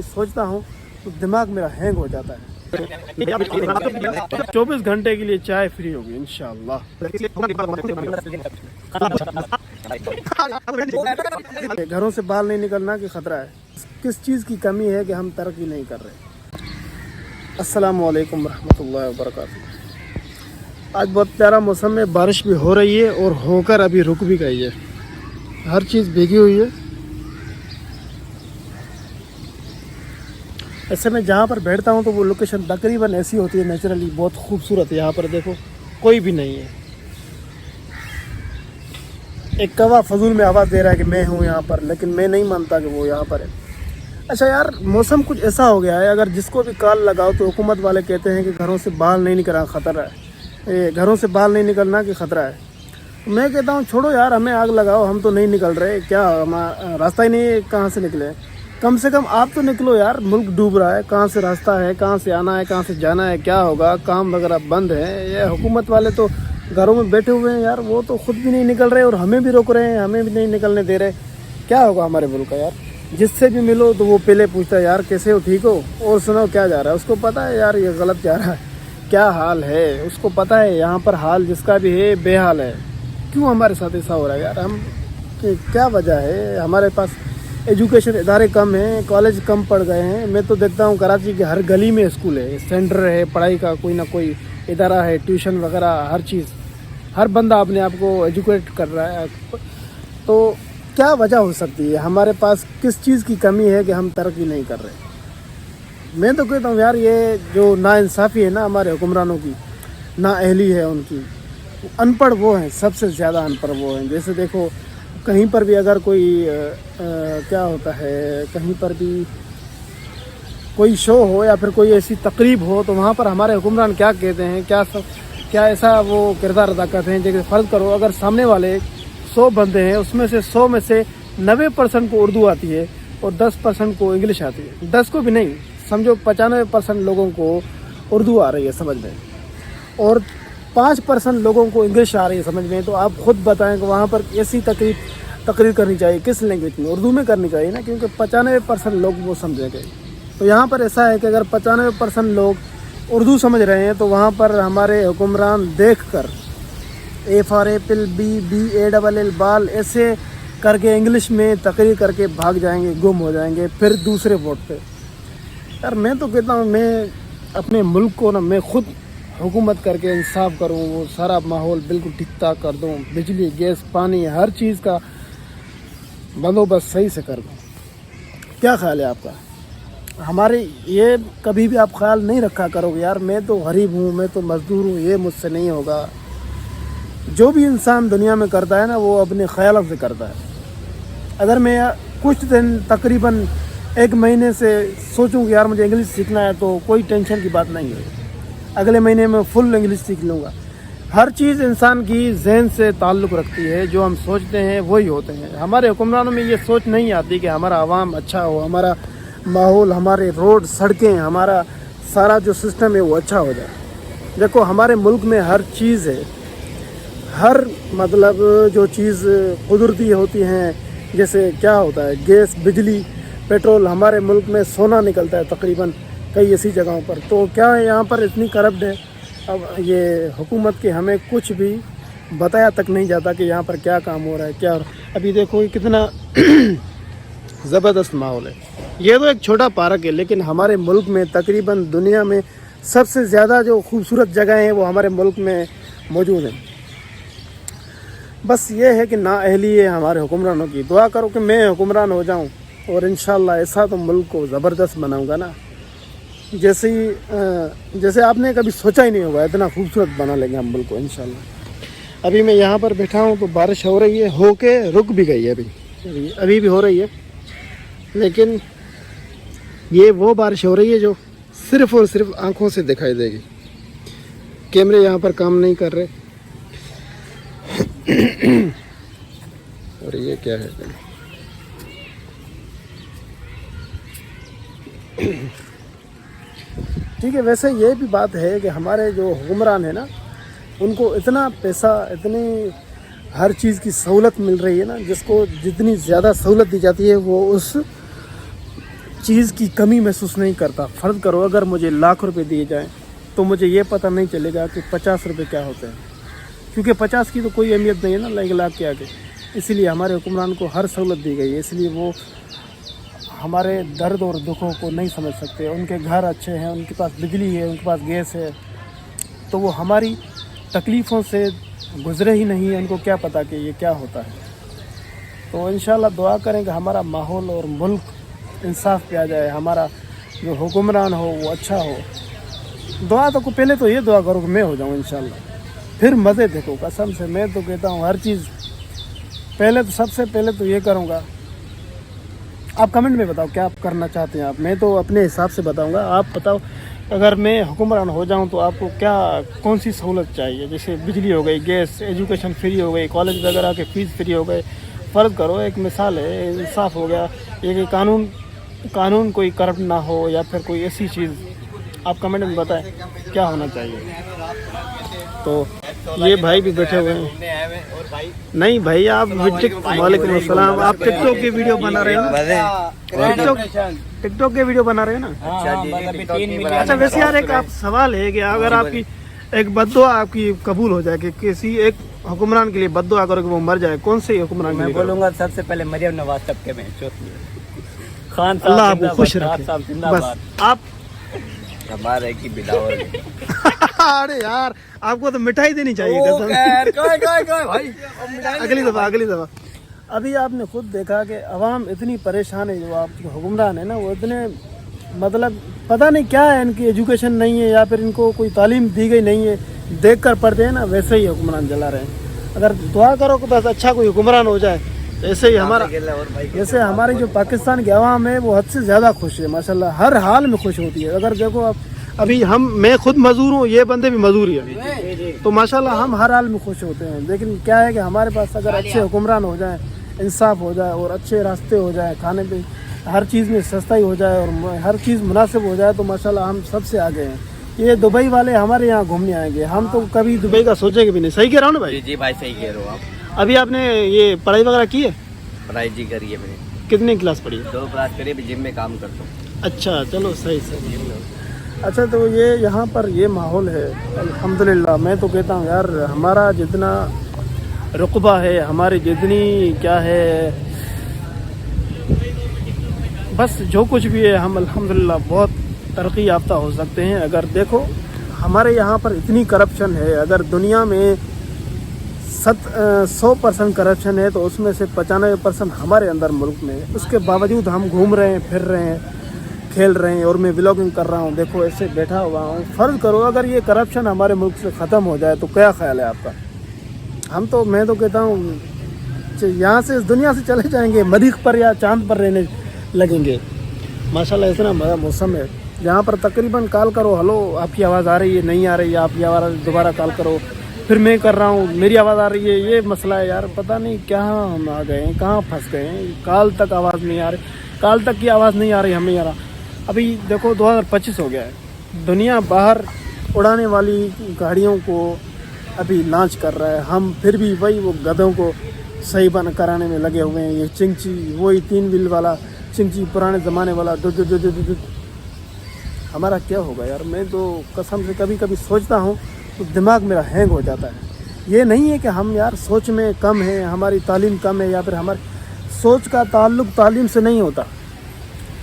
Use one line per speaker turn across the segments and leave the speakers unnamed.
सोचता हूँ तो दिमाग मेरा हैंग हो जाता है। 24 घंटे के लिए चाय फ्री होगी इंशाल्लाह। घरों से बाहर नहीं निकलना कि खतरा है। किस चीज़ की कमी है कि हम तरक्की नहीं कर रहे। अस्सलाम वालेकुम रहमतुल्लाहि व बरकातहू। आज बहुत प्यारा मौसम है, बारिश भी हो रही है और होकर अभी रुक भी गई है। हर चीज़ भीगी हुई है। ऐसे में जहाँ पर बैठता हूँ तो वो लोकेशन तकरीबन ऐसी होती है, नेचुरली बहुत खूबसूरत है। यहाँ पर देखो कोई भी नहीं है। एक कौवा फजूल में आवाज़ दे रहा है कि मैं हूँ यहाँ पर, लेकिन मैं नहीं मानता कि वो यहाँ पर है। अच्छा यार, मौसम कुछ ऐसा हो गया है, अगर जिसको भी कॉल लगाओ तो हुकूमत वाले कहते हैं कि घरों से बाहर नहीं निकलना खतरा है, घरों से बाहर नहीं निकलना कि खतरा है। तो मैं कहता हूँ छोड़ो यार, हमें आग लगाओ, हम तो नहीं निकल रहे, क्या हमारा रास्ता ही नहीं है, कहाँ से निकले। कम से कम आप तो निकलो यार, मुल्क डूब रहा है, कहाँ से रास्ता है, कहाँ से आना है, कहाँ से जाना है, क्या होगा, काम वगैरह बंद है। ये हुकूमत वाले तो घरों में बैठे हुए हैं यार, वो तो खुद भी नहीं निकल रहे और हमें भी रोक रहे हैं, हमें भी नहीं निकलने दे रहे। क्या होगा हमारे मुल्क का यार। जिससे भी मिलो तो वो पहले पूछता है यार कैसे हो, ठीक हो, और सुनाओ क्या जा रहा है। उसको पता है यार ये गलत जा रहा है, क्या हाल है, उसको पता है यहाँ पर हाल जिसका भी है बेहाल है। क्यों हमारे साथ ऐसा हो रहा है यार, हम क्या वजह है। हमारे पास एजुकेशन इदारे कम हैं, कॉलेज कम पड़ गए हैं। मैं तो देखता हूँ कराची के हर गली में स्कूल है, सेंटर है पढ़ाई का, कोई ना कोई इदारा है, ट्यूशन वगैरह, हर चीज़। हर बंदा अपने आप को एजुकेट कर रहा है। तो क्या वजह हो सकती है, हमारे पास किस चीज़ की कमी है कि हम तरक्की नहीं कर रहे। मैं तो कहता हूँ यार, ये जो नाइंसाफ़ी है ना हमारे हुक्मरानों की, नाअहली है उनकी। अनपढ़ वो हैं, सबसे ज़्यादा अनपढ़ वो हैं। जैसे देखो कहीं पर भी अगर कोई क्या होता है, कहीं पर भी कोई शो हो या फिर कोई ऐसी तकरीब हो तो वहाँ पर हमारे हुक्मरान क्या कहते हैं, क्या ऐसा वो किरदार अदा करते हैं। जैसे फ़र्ज़ करो अगर सामने वाले 100 बंदे हैं, उसमें से 100 में से 90% को उर्दू आती है और 10% को इंग्लिश आती है। 10 को भी नहीं, समझो 95% लोगों को उर्दू आ रही है समझ में, और 5% लोगों को इंग्लिश आ रही है समझ में। तो आप खुद बताएं कि वहाँ पर ऐसी तकरीर करनी चाहिए किस लैंग्वेज में, उर्दू में करनी चाहिए ना, क्योंकि 95% लोग वो समझेंगे। तो यहाँ पर ऐसा है कि अगर 95% लोग उर्दू समझ रहे हैं तो वहाँ पर हमारे हुक्मरान देख कर A for apple, BALL बाल ऐसे करके इंग्लिश में तकरीर करके भाग जाएंगे, गुम हो जाएंगे फिर दूसरे वोट पे। यार मैं तो कहता हूँ मैं अपने मुल्क को ना, मैं खुद हुकूमत करके इंसाफ करूँ, वो सारा माहौल बिल्कुल ठीक ठाक कर दूँ, बिजली गैस पानी हर चीज़ का बंदोबस्त सही से कर दूँ। क्या ख्याल है आपका। हमारे ये कभी भी आप ख्याल नहीं रखा करोगे यार, मैं तो गरीब हूँ, मैं तो मज़दूर हूँ, ये मुझसे नहीं होगा। जो भी इंसान दुनिया में करता है ना वो अपने ख्यालों से करता है। अगर मैं कुछ दिन तकरीबन 1 महीने से सोचूं कि यार मुझे इंग्लिश सीखना है तो कोई टेंशन की बात नहीं है, अगले महीने में फुल इंग्लिश सीख लूँगा। हर चीज़ इंसान की जहन से ताल्लुक़ रखती है, जो हम सोचते हैं वही होते हैं। हमारे हुक्मरानों में ये सोच नहीं आती कि हमारा आवाम अच्छा हो, हमारा माहौल, हमारे रोड सड़कें, हमारा सारा जो सिस्टम है वो अच्छा हो जाए। देखो हमारे मुल्क में हर चीज़ है, हर मतलब जो चीज़ कुदरती होती हैं, जैसे क्या होता है गैस, बिजली, पेट्रोल, हमारे मुल्क में सोना निकलता है तकरीबन कई ऐसी जगहों पर। तो क्या है यहाँ पर इतनी करप्ट है, अब ये हुकूमत के हमें कुछ भी बताया तक नहीं जाता कि यहाँ पर क्या काम हो रहा है, क्या हो रहा है। अभी देखो ये कितना ज़बरदस्त माहौल है। ये तो एक छोटा पार्क है, लेकिन हमारे मुल्क में तकरीबन दुनिया में सबसे ज़्यादा जो खूबसूरत जगह हैं वो हमारे मुल्क में मौजूद हैं। बस ये है कि नाअहली है हमारे हुक्मरानों की। दुआ करो कि मैं हुक्मरान हो जाऊं और इंशाल्लाह ऐसा तो मुल्क को ज़बरदस्त बनाऊंगा ना, जैसे आपने कभी सोचा ही नहीं होगा, इतना खूबसूरत बना लेंगे हम मुल्क को इंशाल्लाह। अभी मैं यहाँ पर बैठा हूँ तो बारिश हो रही है, हो के रुक भी गई है, अभी भी हो रही है, लेकिन ये वो बारिश हो रही है जो सिर्फ़ और सिर्फ आँखों से दिखाई देगी। कैमरे यहाँ पर काम नहीं कर रहे। और ये क्या है, ठीक है। वैसे ये भी बात है कि हमारे जो हुक्मरान है ना, उनको इतना पैसा, इतनी हर चीज़ की सहूलत मिल रही है ना, जिसको जितनी ज़्यादा सहूलत दी जाती है वो उस चीज़ की कमी महसूस नहीं करता। फ़र्ज़ करो अगर मुझे लाख रुपए दिए जाएं तो मुझे ये पता नहीं चलेगा कि 50 रुपये क्या होते हैं, क्योंकि 50 की तो कोई अहमियत नहीं है ना 1 लाख के आगे। इसीलिए हमारे हुक्मरान को हर सहूलत दी गई है, इसलिए वो हमारे दर्द और दुखों को नहीं समझ सकते। उनके घर अच्छे हैं, उनके पास बिजली है, उनके पास गैस है, तो वो हमारी तकलीफ़ों से गुज़रे ही नहीं है, उनको क्या पता कि ये क्या होता है। तो इंशाल्लाह दुआ करें कि हमारा माहौल और मुल्क इंसाफ पे आ जाए, हमारा जो हुक्मरान हो वो अच्छा हो। दुआ तो पहले तो ये दुआ करो कि मैं हो जाऊँ इंशाल्लाह, फिर मज़े देखो। कसम से मैं तो कहता हूँ हर चीज़ पहले तो सबसे पहले तो ये करूँगा। आप कमेंट में बताओ क्या आप करना चाहते हैं आप, मैं तो अपने हिसाब से बताऊँगा। आप बताओ अगर मैं हुक्मरान हो जाऊँ तो आपको क्या कौन सी सहूलत चाहिए, जैसे बिजली हो गई, गैस, एजुकेशन फ्री हो गई, कॉलेज वगैरह के फ़ीस फ्री हो गए। फ़र्ज़ करो एक मिसाल है, इंसाफ हो गया, ये कानून कोई करप्ट ना हो या फिर कोई ऐसी चीज़। आप कमेंट में बताएं क्या होना चाहिए। तो ये भाई भी बैठे हुए हैं। नहीं भाई आप वालेकुम अस्सलाम, आप टिकटॉक की वीडियो बना रहे हो ना? टिकटॉक के वीडियो बना रहे हो ना? अच्छा वैसे यार एक आप सवाल है कि अगर आपकी एक बद्दुआ आपकी कबूल हो जाए कि किसी एक हुक्मरान के लिए बद्दुआ करो कि वो मर जाए, कौन से हुक्मरान?
मैं बोलूँगा सबसे पहले मरियम नवाज सबके में खान साहब,
अल्लाह आपको खुश रखे। बस आप
हमारे की बिलावल।
अरे यार आपको तो मिठाई देनी चाहिए
भाई।
अगली दफ़ा। अभी आपने खुद देखा कि अवाम इतनी परेशान है, जो आपके हुक्मरान है ना वो इतने मतलब पता नहीं क्या है, इनकी एजुकेशन नहीं है या फिर इनको कोई तालीम दी गई नहीं है, देख कर पढ़ते हैं ना वैसे ही हुक्मरान चला रहे हैं। अगर दुआ करो कि बस अच्छा कोई हुक्मरान हो जाए, ऐसे ही हमारा जैसे हमारी जो पाकिस्तान की आवाम है वो हद से ज़्यादा खुश है माशाल्लाह, हर हाल में खुश होती है। अगर देखो आप अभी मैं खुद मजदूर हूँ, ये बंदे भी मजदूर ही है, तो माशाल्लाह हम हर हाल में खुश होते हैं। लेकिन क्या है कि हमारे पास अगर अच्छे हुक्मरान हो जाए, इंसाफ हो जाए और अच्छे रास्ते हो जाए, खाने पे हर चीज़ में सस्ताई हो जाए और हर चीज़ मुनासिब हो जाए, तो माशाल्लाह हम सबसे आगे हैं। ये दुबई वाले हमारे यहाँ घूमने आएंगे, हम तो कभी दुबई का सोचेंगे भी नहीं। सही कह रहा हूँ ना भाई?
जी भाई सही कह रहे हो आप।
अभी आपने ये पढ़ाई वगैरह की है?
पढ़ाई जी करी है मैंने।
कितनी क्लास पढ़ी है?
2 क्लास करी, जिम में काम करता हूँ।
अच्छा चलो सही। अच्छा तो ये यहाँ पर ये माहौल है अल्हम्दुलिल्लाह। मैं तो कहता हूँ यार हमारा जितना रुतबा है, हमारी जितनी क्या है, बस जो कुछ भी है हम अल्हम्दुलिल्लाह बहुत तरक्की याफ्ता हो सकते हैं। अगर देखो हमारे यहाँ पर इतनी करप्शन है, अगर दुनिया में 100% करप्शन है तो उसमें से 95% हमारे अंदर मुल्क में है। उसके बावजूद हम घूम रहे हैं, फिर रहे हैं, खेल रहे हैं और मैं व्लॉगिंग कर रहा हूँ। देखो ऐसे बैठा हुआ हूँ। फ़र्ज़ करो अगर ये करप्शन हमारे मुल्क से ख़त्म हो जाए तो क्या ख्याल है आपका? मैं तो कहता हूँ यहाँ से इस दुनिया से चले जाएंगे, मरीख पर या चांद पर रहने लगेंगे। माशाल्लाह इतना बड़ा मौसम है यहाँ पर। तकरीबन कॉल करो, हेलो आपकी आवाज़ आ रही है, नहीं आ रही है, आपकी आवाज़ दोबारा कॉल करो, फिर मैं कर रहा हूँ, मेरी आवाज़ आ रही है। ये मसला है यार, पता नहीं क्या हम आ गए हैं, कहाँ फंस गए हैं। कॉल तक आवाज़ नहीं आ रही, कॉल तक की आवाज़ नहीं आ रही, हमें आ रहा। अभी देखो 2025 हो गया है, दुनिया बाहर उड़ाने वाली गाड़ियों को अभी लॉन्च कर रहा है, हम फिर भी वही वो गधों को सही बन कराने में लगे हुए हैं। ये चिंची, वही 3 व्हील वाला चिंची, पुराने ज़माने वाला दो। हमारा क्या होगा यार? मैं तो कसम से कभी कभी सोचता हूँ तो दिमाग मेरा हैंग हो जाता है। ये नहीं है कि हम यार सोच में कम हैं, हमारी तालीम कम है, या फिर हमारी सोच का ताल्लुक तालीम से नहीं होता।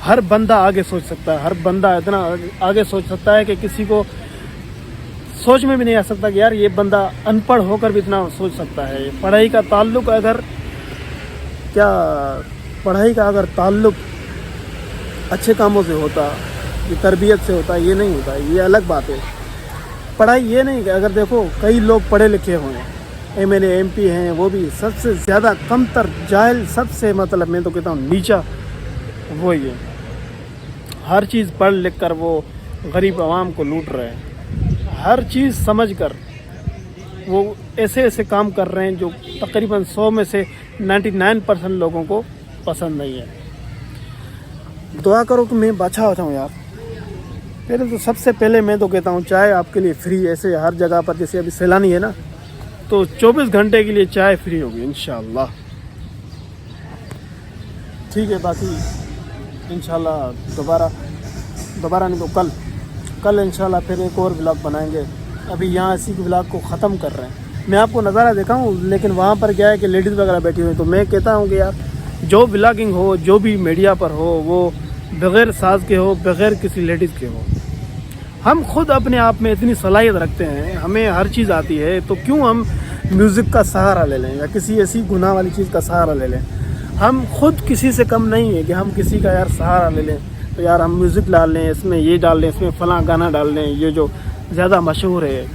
हर बंदा आगे सोच सकता है, हर बंदा इतना आगे सोच सकता है कि किसी को सोच में भी नहीं आ सकता कि यार ये बंदा अनपढ़ होकर भी इतना सोच सकता है। पढ़ाई का ताल्लुक अगर ताल्लुक अच्छे कामों से होता, ये तरबियत से होता, ये नहीं होता, ये अलग बात है। पढ़ाई ये नहीं कि अगर देखो कई लोग पढ़े लिखे हुए हैं, MLA MP हैं, वो भी सबसे ज़्यादा कमतर जाहिल, सबसे मतलब मैं तो कहता हूँ नीचा वो ही है। हर चीज़ पढ़ लिख कर वो गरीब आवाम को लूट रहे हैं, हर चीज़ समझ कर वो ऐसे काम कर रहे हैं जो तकरीबन 100 में से 99% लोगों को पसंद नहीं है। दुआ करो कि मैं बादशाह हो जाऊँ यार। पहले तो सबसे पहले मैं तो कहता हूँ चाय आपके लिए फ्री, ऐसे हर जगह पर, जैसे अभी सैलानी है ना, तो 24 घंटे के लिए चाय फ्री होगी इंशाअल्लाह। ठीक है, बाकी इंशाल्लाह दोबारा नहीं तो कल इंशाल्लाह फिर एक और व्लॉग बनाएंगे। अभी यहाँ इसी व्लॉग को ख़त्म कर रहे हैं। मैं आपको नज़ारा दिखाऊं, लेकिन वहाँ पर क्या है कि लेडीज़ वगैरह बैठी हुई हैं, तो मैं कहता हूँ कि यार जो व्लॉगिंग हो, जो भी मीडिया पर हो, वो बग़ैर साज के हो, बग़ैर किसी लेडीज़ के हो। हम खुद अपने आप में इतनी सलाहियत रखते हैं, हमें हर चीज़ आती है, तो क्यों हम म्यूज़िक का सहारा ले लें या किसी ऐसी गुनाह वाली चीज़ का सहारा ले लें। हम खुद किसी से कम नहीं है कि हम किसी का यार सहारा ले लें। तो यार हम म्यूज़िक डाल लें, इसमें ये डाल लें, इसमें फ़लाँ गाना डाल लें, ये जो ज़्यादा मशहूर है।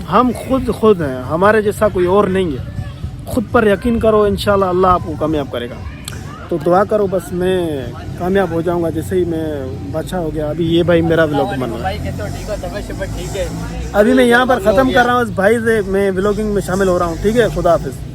हम खुद हैं, हमारे जैसा कोई और नहीं है। खुद पर यकीन करो, इंशाल्लाह अल्लाह आपको कामयाब करेगा। तो दुआ करो बस मैं कामयाब हो जाऊंगा, जैसे ही मैं बचा हो गया। अभी ये भाई मेरा व्लॉग बन रहा है, अभी मैं यहाँ पर ख़त्म कर रहा हूँ। इस भाई से मैं व्लॉगिंग में शामिल हो रहा हूँ। ठीक है, खुदा हाफिज़।